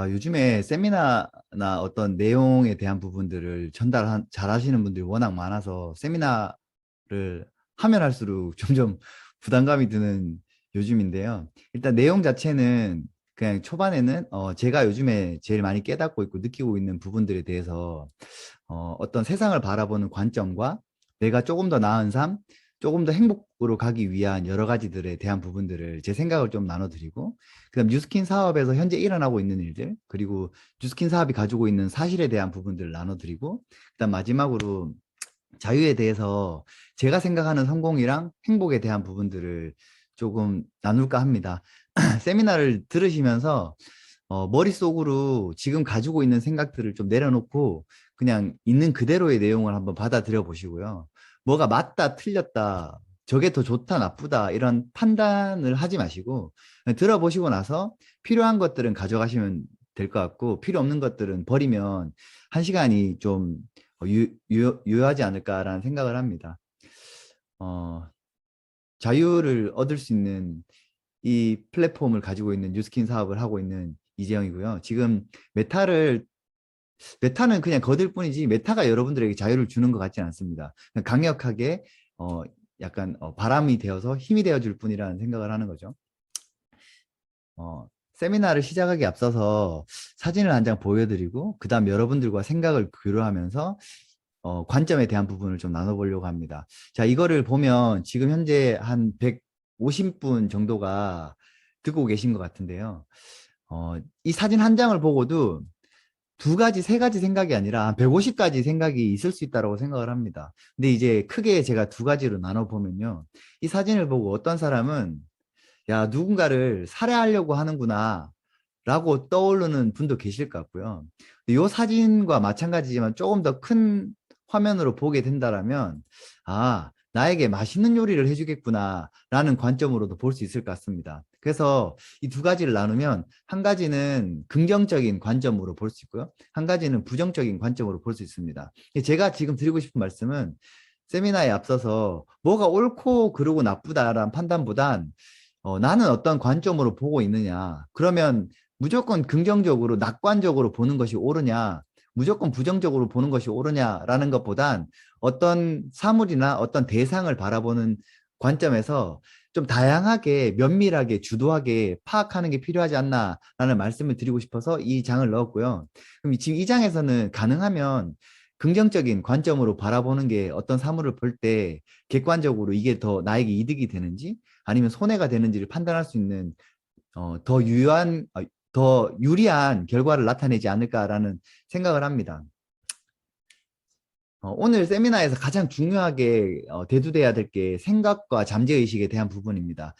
요즘에 세미나나 어떤 내용에 대한 부분들을 잘 하시는 분들이 워낙 많아서 세미나를 하면 할수록 점점 부담감이 드는 요즘인데요. 일단 내용 자체는 그냥 초반에는 제가 요즘에 제일 많이 깨닫고 있고 느끼고 있는 부분들에 대해서 어떤 세상을 바라보는 관점과 내가 조금 더 나은 삶, 조금 더 행복으로 가기 위한 여러 가지들에 대한 부분들을 제 생각을 좀 나눠드리고, 그다음 뉴스킨 사업에서 현재 일어나고 있는 일들, 그리고 뉴스킨 사업이 가지고 있는 사실에 대한 부분들을 나눠드리고, 그다음 마지막으로 자유에 대해서 제가 생각하는 성공이랑 행복에 대한 부분들을 조금 나눌까 합니다. 세미나를 들으시면서 머릿속으로 지금 가지고 있는 생각들을 좀 내려놓고 그냥 있는 그대로의 내용을 한번 받아들여 보시고요. 뭐가 맞다, 틀렸다, 저게 더 좋다, 나쁘다, 이런 판단을 하지 마시고 들어보시고 나서 필요한 것들은 가져가시면 될 것 같고 필요 없는 것들은 버리면 한 시간이 좀 유효하지 않을까라는 생각을 합니다. 어, 자유를 얻을 수 있는 이 플랫폼을 가지고 있는 뉴스킨 사업을 하고 있는 이재영이고요. 지금 메타는 그냥 거들 뿐이지 메타가 여러분들에게 자유를 주는 것 같지는 않습니다. 그냥 강력하게 어, 약간 바람이 되어서 힘이 되어줄 뿐이라는 생각을 하는 거죠. 세미나를 시작하기 앞서서 사진을 한 장 보여드리고 그다음 여러분들과 생각을 교류하면서 관점에 대한 부분을 좀 나눠보려고 합니다. 자, 이거를 보면 지금 현재 한 150분 정도가 듣고 계신 것 같은데요. 이 사진 한 장을 보고도 두 가지, 세 가지 생각이 아니라 한 150가지 생각이 있을 수 있다고 생각을 합니다. 근데 이제 크게 제가 두 가지로 나눠보면요. 이 사진을 보고 어떤 사람은 야, 누군가를 살해하려고 하는구나 라고 떠오르는 분도 계실 것 같고요. 이 사진과 마찬가지지만 조금 더 큰 화면으로 보게 된다라면, 나에게 맛있는 요리를 해주겠구나 라는 관점으로도 볼 수 있을 것 같습니다. 그래서 이 두 가지를 나누면 한 가지는 긍정적인 관점으로 볼 수 있고요. 한 가지는 부정적인 관점으로 볼 수 있습니다. 제가 지금 드리고 싶은 말씀은 세미나에 앞서서 뭐가 옳고 그르고 나쁘다라는 판단보단 나는 어떤 관점으로 보고 있느냐. 그러면 무조건 긍정적으로, 낙관적으로 보는 것이 옳으냐, 무조건 부정적으로 보는 것이 옳으냐라는 것보단 어떤 사물이나 어떤 대상을 바라보는 관점에서 좀 다양하게, 면밀하게, 주도하게 파악하는 게 필요하지 않나라는 말씀을 드리고 싶어서 이 장을 넣었고요. 그럼 지금 이 장에서는 가능하면 긍정적인 관점으로 바라보는 게 어떤 사물을 볼 때 객관적으로 이게 더 나에게 이득이 되는지 아니면 손해가 되는지를 판단할 수 있는 더 더 유리한 결과를 나타내지 않을까라는 생각을 합니다. 오늘 세미나에서 가장 중요하게 대두돼야 될 게 생각과 잠재의식에 대한 부분입니다.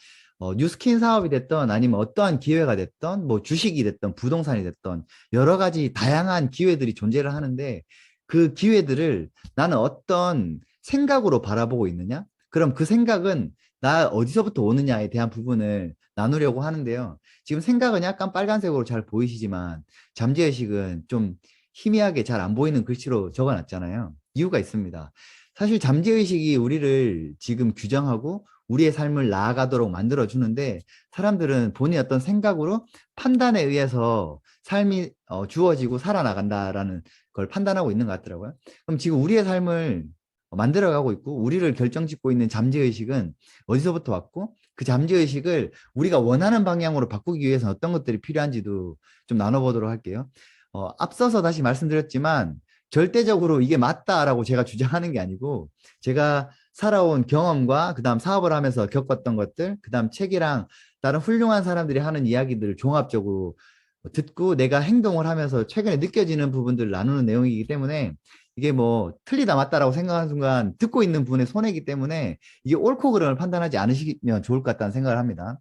뉴스킨 사업이 됐던 아니면 어떠한 기회가 됐던 뭐 주식이 됐던 부동산이 됐던 여러 가지 다양한 기회들이 존재를 하는데 그 기회들을 나는 어떤 생각으로 바라보고 있느냐? 그럼 그 생각은 나 어디서부터 오느냐에 대한 부분을 나누려고 하는데요. 지금 생각은 약간 빨간색으로 잘 보이시지만 잠재의식은 좀 희미하게 잘 안 보이는 글씨로 적어놨잖아요. 이유가 있습니다. 사실 잠재의식이 우리를 지금 규정하고 우리의 삶을 나아가도록 만들어주는데 사람들은 본인의 어떤 생각으로 판단에 의해서 삶이 주어지고 살아나간다라는 걸 판단하고 있는 것 같더라고요. 그럼 지금 우리의 삶을 만들어가고 있고 우리를 결정짓고 있는 잠재의식은 어디서부터 왔고 그 잠재의식을 우리가 원하는 방향으로 바꾸기 위해서 어떤 것들이 필요한지도 좀 나눠보도록 할게요. 앞서서 다시 말씀드렸지만 절대적으로 이게 맞다라고 제가 주장하는 게 아니고 제가 살아온 경험과 그다음 사업을 하면서 겪었던 것들, 그다음 책이랑 다른 훌륭한 사람들이 하는 이야기들을 종합적으로 듣고 내가 행동을 하면서 최근에 느껴지는 부분들을 나누는 내용이기 때문에 이게 뭐 틀리다 맞다라고 생각하는 순간 듣고 있는 분의 손해이기 때문에 이게 옳고 그름을 판단하지 않으시면 좋을 것 같다는 생각을 합니다.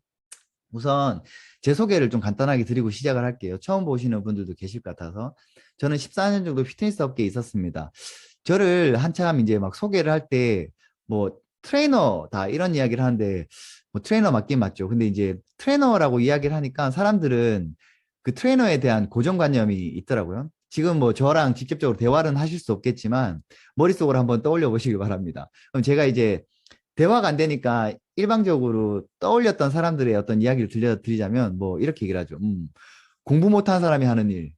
우선 제 소개를 좀 간단하게 드리고 시작을 할게요. 처음 보시는 분들도 계실 것 같아서. 저는 14년 정도 피트니스 업계에 있었습니다. 저를 한참 이제 막 소개를 할 때 뭐 트레이너다 이런 이야기를 하는데 뭐 트레이너 맞긴 맞죠. 근데 이제 트레이너라고 이야기를 하니까 사람들은 그 트레이너에 대한 고정관념이 있더라고요. 지금 뭐 저랑 직접적으로 대화는 하실 수 없겠지만 머릿속으로 한번 떠올려 보시기 바랍니다. 그럼 제가 이제 대화가 안 되니까 일방적으로 떠올렸던 사람들의 어떤 이야기를 들려드리자면 뭐 이렇게 얘기를 하죠. 공부 못하는 사람이 하는 일.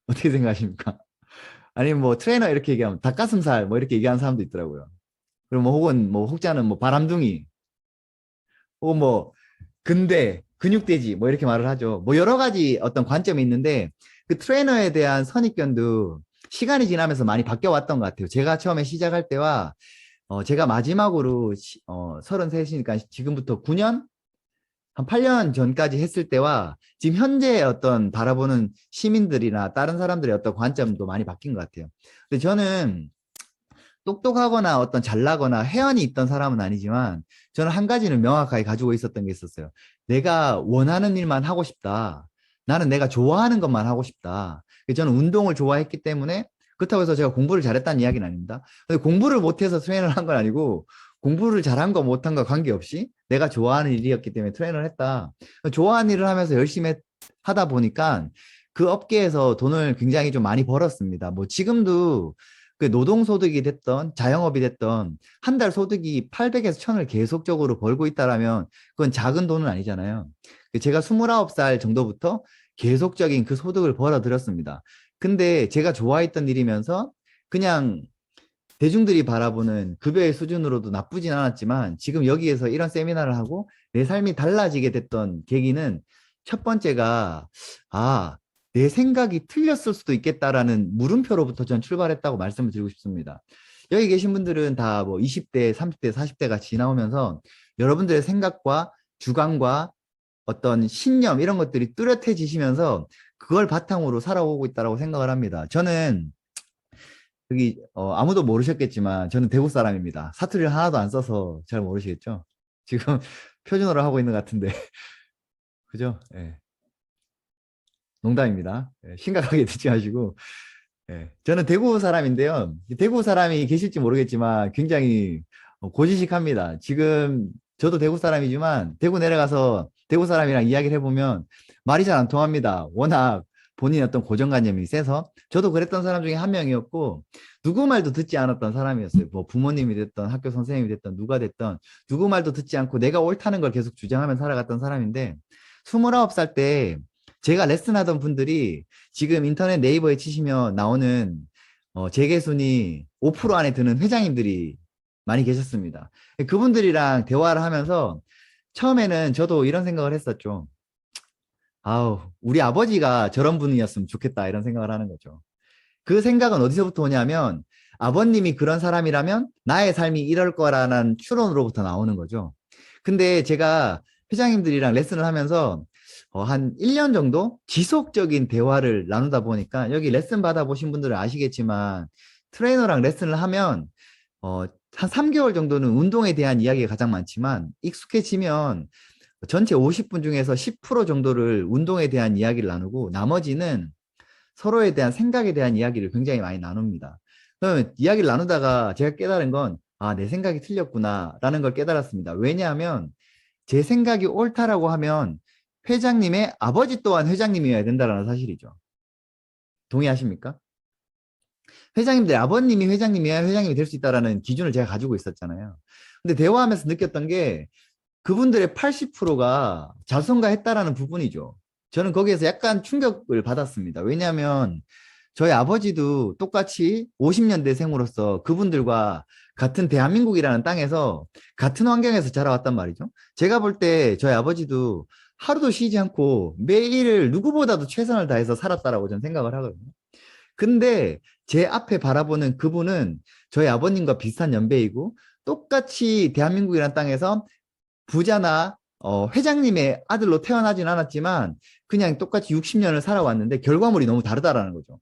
어떻게 생각하십니까? 아니면 뭐 트레이너 이렇게 얘기하면 닭가슴살 뭐 이렇게 얘기하는 사람도 있더라고요. 그리고 뭐 혹은 뭐 혹자는 뭐 바람둥이 혹은 뭐 근대 근육돼지 뭐 이렇게 말을 하죠. 뭐 여러 가지 어떤 관점이 있는데 그 트레이너에 대한 선입견도 시간이 지나면서 많이 바뀌어 왔던 것 같아요. 제가 처음에 시작할 때와 제가 마지막으로 33이니까 지금부터 9년? 한 8년 전까지 했을 때와 지금 현재 어떤 바라보는 시민들이나 다른 사람들의 어떤 관점도 많이 바뀐 것 같아요. 근데 저는 똑똑하거나 어떤 잘나거나 해안이 있던 사람은 아니지만 저는 한 가지는 명확하게 가지고 있었던 게 있었어요. 내가 원하는 일만 하고 싶다. 나는 내가 좋아하는 것만 하고 싶다. 저는 운동을 좋아했기 때문에 그렇다고 해서 제가 공부를 잘했다는 이야기는 아닙니다. 근데 공부를 못해서 트레이너를 한 건 아니고 공부를 잘한 거 못한 거 관계없이 내가 좋아하는 일이었기 때문에 트레이너를 했다. 좋아하는 일을 하면서 열심히 하다 보니까 그 업계에서 돈을 굉장히 좀 많이 벌었습니다. 뭐 지금도 그 노동소득이 됐던 자영업이 됐던 한 달 소득이 800에서 1000을 계속적으로 벌고 있다라면 그건 작은 돈은 아니잖아요. 제가 29살 정도부터 계속적인 그 소득을 벌어들였습니다. 근데 제가 좋아했던 일이면서 그냥 대중들이 바라보는 급여의 수준으로도 나쁘진 않았지만 지금 여기에서 이런 세미나를 하고 내 삶이 달라지게 됐던 계기는 첫 번째가 아, 내 생각이 틀렸을 수도 있겠다라는 물음표로부터 전 출발했다고 말씀을 드리고 싶습니다. 여기 계신 분들은 다 뭐 20대, 30대, 40대가 지나오면서 여러분들의 생각과 주관과 어떤 신념 이런 것들이 뚜렷해지시면서 그걸 바탕으로 살아오고 있다고 생각을 합니다. 저는 여기 아무도 모르셨겠지만 저는 대구 사람입니다. 사투리를 하나도 안 써서 잘 모르시겠죠? 지금 표준어로 하고 있는 것 같은데 그죠? 예. 농담입니다. 예, 심각하게 듣지 마시고 예. 저는 대구 사람인데요. 대구 사람이 계실지 모르겠지만 굉장히 고지식합니다. 지금 저도 대구 사람이지만 대구 내려가서 대구 사람이랑 이야기를 해보면 말이 잘 안 통합니다. 워낙 본인의 어떤 고정관념이 세서 저도 그랬던 사람 중에 한 명이었고 누구 말도 듣지 않았던 사람이었어요. 뭐 부모님이 됐던 학교 선생님이 됐던 누가 됐던 누구 말도 듣지 않고 내가 옳다는 걸 계속 주장하며 살아갔던 사람인데 29살 때 제가 레슨하던 분들이 지금 인터넷 네이버에 치시면 나오는 재계순위 5% 안에 드는 회장님들이 많이 계셨습니다. 그분들이랑 대화를 하면서 처음에는 저도 이런 생각을 했었죠. 아우, 우리 아버지가 저런 분이었으면 좋겠다 이런 생각을 하는 거죠. 그 생각은 어디서부터 오냐면 아버님이 그런 사람이라면 나의 삶이 이럴 거라는 추론으로부터 나오는 거죠. 근데 제가 회장님들이랑 레슨을 하면서 한 1년 정도 지속적인 대화를 나누다 보니까 여기 레슨 받아보신 분들은 아시겠지만 트레이너랑 레슨을 하면 한 3개월 정도는 운동에 대한 이야기가 가장 많지만 익숙해지면 전체 50분 중에서 10% 정도를 운동에 대한 이야기를 나누고 나머지는 서로에 대한 생각에 대한 이야기를 굉장히 많이 나눕니다. 그러면 이야기를 나누다가 제가 깨달은 건, 아, 내 생각이 틀렸구나라는 걸 깨달았습니다. 왜냐하면 제 생각이 옳다라고 하면 회장님의 아버지 또한 회장님이어야 된다는 사실이죠. 동의하십니까? 회장님들 아버님이 회장님이어야 회장님이 될 수 있다라는 기준을 제가 가지고 있었잖아요. 근데 대화하면서 느꼈던 게 그분들의 80%가 자선가했다라는 부분이죠. 저는 거기에서 약간 충격을 받았습니다. 왜냐하면 저희 아버지도 똑같이 50년대생으로서 그분들과 같은 대한민국이라는 땅에서 같은 환경에서 자라왔단 말이죠. 제가 볼 때 저희 아버지도 하루도 쉬지 않고 매일 누구보다도 최선을 다해서 살았다라고 저는 생각을 하거든요. 근데 제 앞에 바라보는 그분은 저희 아버님과 비슷한 연배이고 똑같이 대한민국이라는 땅에서 부자나 회장님의 아들로 태어나진 않았지만 그냥 똑같이 60년을 살아왔는데 결과물이 너무 다르다라는 거죠.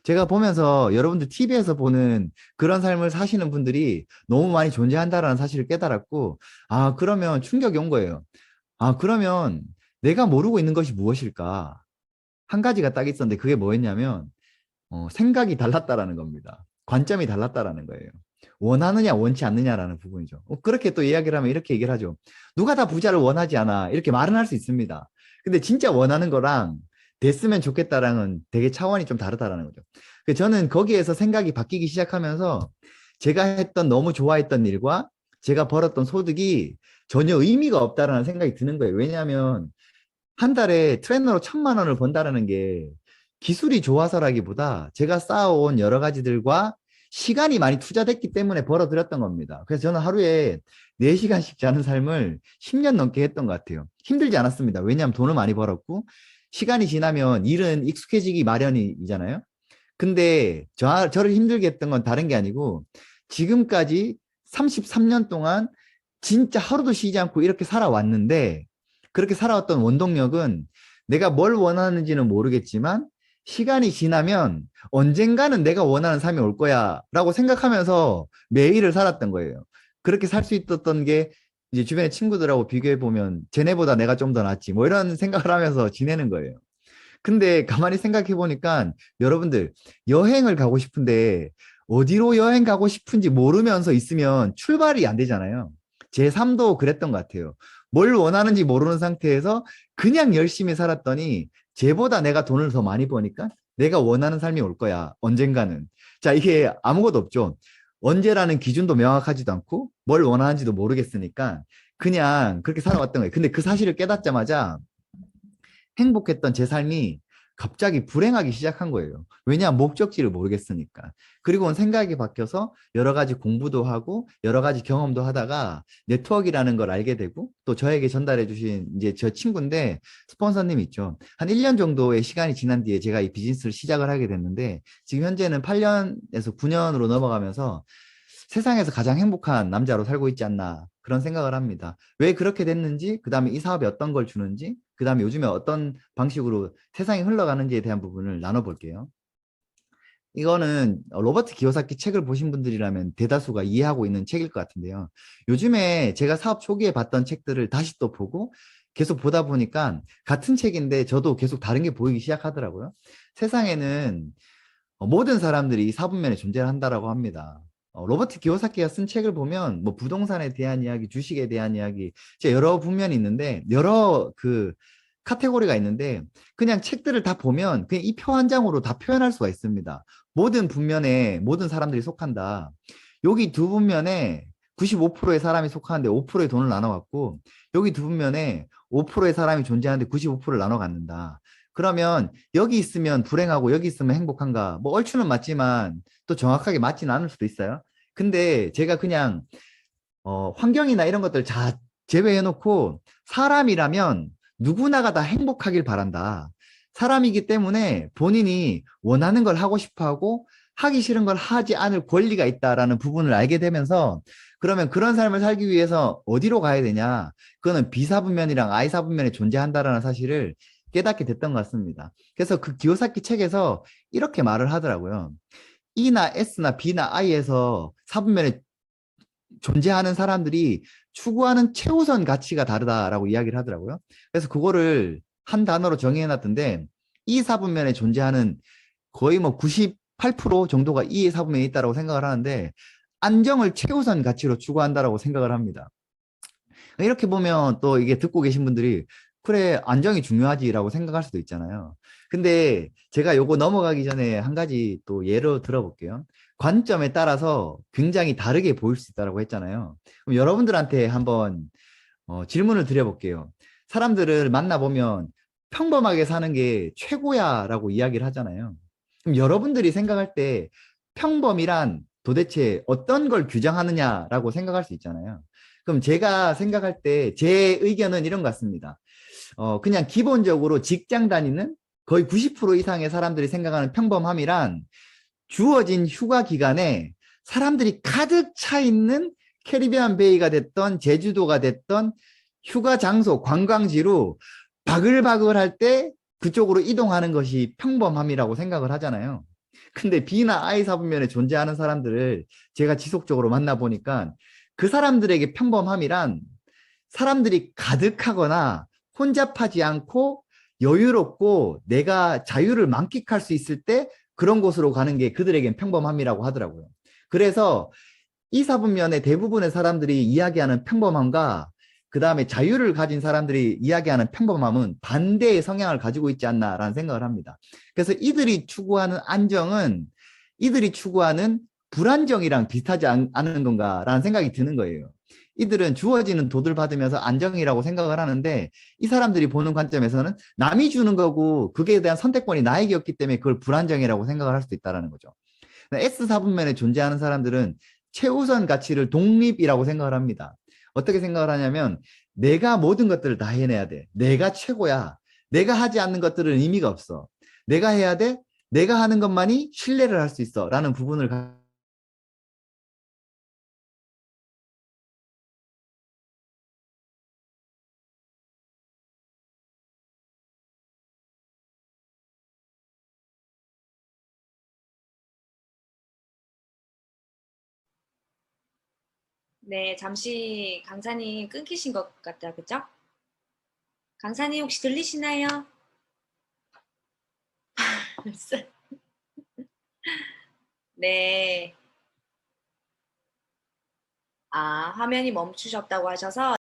제가 보면서 여러분들 TV에서 보는 그런 삶을 사시는 분들이 너무 많이 존재한다라는 사실을 깨달았고, 아, 그러면 충격이 온 거예요. 아, 그러면 내가 모르고 있는 것이 무엇일까? 한 가지가 딱 있었는데 그게 뭐였냐면, 생각이 달랐다라는 겁니다. 관점이 달랐다라는 거예요. 원하느냐, 원치 않느냐라는 부분이죠. 그렇게 또 이야기를 하면 이렇게 얘기를 하죠. 누가 다 부자를 원하지 않아. 이렇게 말은 할 수 있습니다. 근데 진짜 원하는 거랑 됐으면 좋겠다랑은 되게 차원이 좀 다르다라는 거죠. 저는 거기에서 생각이 바뀌기 시작하면서 제가 했던 너무 좋아했던 일과 제가 벌었던 소득이 전혀 의미가 없다라는 생각이 드는 거예요. 왜냐하면 한 달에 트레이너로 1,000만 원을 번다라는 게 기술이 좋아서라기보다 제가 쌓아온 여러 가지들과 시간이 많이 투자됐기 때문에 벌어들였던 겁니다. 그래서 저는 하루에 4시간씩 자는 삶을 10년 넘게 했던 것 같아요. 힘들지 않았습니다. 왜냐하면 돈을 많이 벌었고, 시간이 지나면 일은 익숙해지기 마련이잖아요. 근데 저를 힘들게 했던 건 다른 게 아니고, 지금까지 33년 동안 진짜 하루도 쉬지 않고 이렇게 살아왔는데, 그렇게 살아왔던 원동력은 내가 뭘 원하는지는 모르겠지만 시간이 지나면 언젠가는 내가 원하는 삶이 올 거야 라고 생각하면서 매일을 살았던 거예요. 그렇게 살 수 있었던 게 이제 주변의 친구들하고 비교해 보면 쟤네보다 내가 좀 더 낫지 뭐 이런 생각을 하면서 지내는 거예요. 근데 가만히 생각해 보니까 여러분들 여행을 가고 싶은데 어디로 여행 가고 싶은지 모르면서 있으면 출발이 안 되잖아요. 제 삶도 그랬던 것 같아요. 뭘 원하는지 모르는 상태에서 그냥 열심히 살았더니 쟤보다 내가 돈을 더 많이 버니까 내가 원하는 삶이 올 거야. 언젠가는. 자, 이게 아무것도 없죠. 언제라는 기준도 명확하지도 않고 뭘 원하는지도 모르겠으니까 그냥 그렇게 살아왔던 거예요. 근데 그 사실을 깨닫자마자 행복했던 제 삶이 갑자기 불행하기 시작한 거예요. 왜냐? 목적지를 모르겠으니까. 그리고는 생각이 바뀌어서 여러 가지 공부도 하고 여러 가지 경험도 하다가 네트워크라는 걸 알게 되고 또 저에게 전달해 주신 이제 저 친구인데 스폰서님 있죠. 한 1년 정도의 시간이 지난 뒤에 제가 이 비즈니스를 시작을 하게 됐는데 지금 현재는 8년에서 9년으로 넘어가면서 세상에서 가장 행복한 남자로 살고 있지 않나 그런 생각을 합니다. 왜 그렇게 됐는지, 그 다음에 이 사업이 어떤 걸 주는지, 그 다음에 요즘에 어떤 방식으로 세상이 흘러가는지에 대한 부분을 나눠볼게요. 이거는 로버트 기요사키 책을 보신 분들이라면 대다수가 이해하고 있는 책일 것 같은데요. 요즘에 제가 사업 초기에 봤던 책들을 다시 또 보고 계속 보다 보니까 같은 책인데 저도 계속 다른 게 보이기 시작하더라고요. 세상에는 모든 사람들이 사분면에 존재를 한다라고 합니다. 로버트 기요사키가 쓴 책을 보면 뭐 부동산에 대한 이야기, 주식에 대한 이야기, 진짜 여러 분면이 있는데 여러 그 카테고리가 있는데 그냥 책들을 다 보면 그냥 이 표 한 장으로 다 표현할 수가 있습니다. 모든 분면에 모든 사람들이 속한다. 여기 두 분면에 95%의 사람이 속하는데 5%의 돈을 나눠 갖고 여기 두 분면에 5%의 사람이 존재하는데 95%를 나눠 갖는다. 그러면 여기 있으면 불행하고 여기 있으면 행복한가? 뭐 얼추는 맞지만 또 정확하게 맞지는 않을 수도 있어요. 근데 제가 그냥 환경이나 이런 것들 다 제외해 놓고 사람이라면 누구나가 다 행복하길 바란다. 사람이기 때문에 본인이 원하는 걸 하고 싶어 하고 하기 싫은 걸 하지 않을 권리가 있다라는 부분을 알게 되면서 그러면 그런 삶을 살기 위해서 어디로 가야 되냐? 그거는 B사분면이랑 I사분면에 존재한다라는 사실을 깨닫게 됐던 것 같습니다. 그래서 그 기요사키 책에서 이렇게 말을 하더라고요. E나 S나 B나 I에서 사분면에 존재하는 사람들이 추구하는 최우선 가치가 다르다라고 이야기를 하더라고요. 그래서 그거를 한 단어로 정의해놨던데 이 사분면에 존재하는 거의 뭐 98% 정도가 이 사분면에 있다라고 생각을 하는데 안정을 최우선 가치로 추구한다라고 생각을 합니다. 이렇게 보면 또 이게 듣고 계신 분들이 그래 안정이 중요하지라고 생각할 수도 있잖아요. 근데 제가 요거 넘어가기 전에 한 가지 또 예로 들어볼게요. 관점에 따라서 굉장히 다르게 보일 수 있다고 했잖아요. 그럼 여러분들한테 한번 질문을 드려볼게요. 사람들을 만나보면 평범하게 사는 게 최고야라고 이야기를 하잖아요. 그럼 여러분들이 생각할 때 평범이란 도대체 어떤 걸 규정하느냐라고 생각할 수 있잖아요. 그럼 제가 생각할 때 제 의견은 이런 것 같습니다. 그냥 기본적으로 직장 다니는 거의 90% 이상의 사람들이 생각하는 평범함이란 주어진 휴가 기간에 사람들이 가득 차 있는 캐리비안 베이가 됐던 제주도가 됐던 휴가 장소, 관광지로 바글바글 할 때 그쪽으로 이동하는 것이 평범함이라고 생각을 하잖아요. 근데 B나 I 사분면에 존재하는 사람들을 제가 지속적으로 만나보니까 그 사람들에게 평범함이란 사람들이 가득하거나 혼잡하지 않고 여유롭고 내가 자유를 만끽할 수 있을 때 그런 곳으로 가는 게 그들에겐 평범함이라고 하더라고요. 그래서 이 사분면의 대부분의 사람들이 이야기하는 평범함과 그 다음에 자유를 가진 사람들이 이야기하는 평범함은 반대의 성향을 가지고 있지 않나라는 생각을 합니다. 그래서 이들이 추구하는 안정은 이들이 추구하는 불안정이랑 비슷하지 않은 건가라는 생각이 드는 거예요. 이들은 주어지는 도들 받으면서 안정이라고 생각을 하는데 이 사람들이 보는 관점에서는 남이 주는 거고 그게 대한 선택권이 나에게였기 때문에 그걸 불안정이라고 생각을 할 수도 있다는 거죠. S사분면에 존재하는 사람들은 최우선 가치를 독립이라고 생각을 합니다. 어떻게 생각을 하냐면 내가 모든 것들을 다 해내야 돼. 내가 최고야. 내가 하지 않는 것들은 의미가 없어. 내가 해야 돼. 내가 하는 것만이 신뢰를 할 수 있어. 라는 부분을 네, 잠시 강사님 끊기신 것 같다, 그죠? 강사님 혹시 들리시나요? 네. 아, 화면이 멈추셨다고 하셔서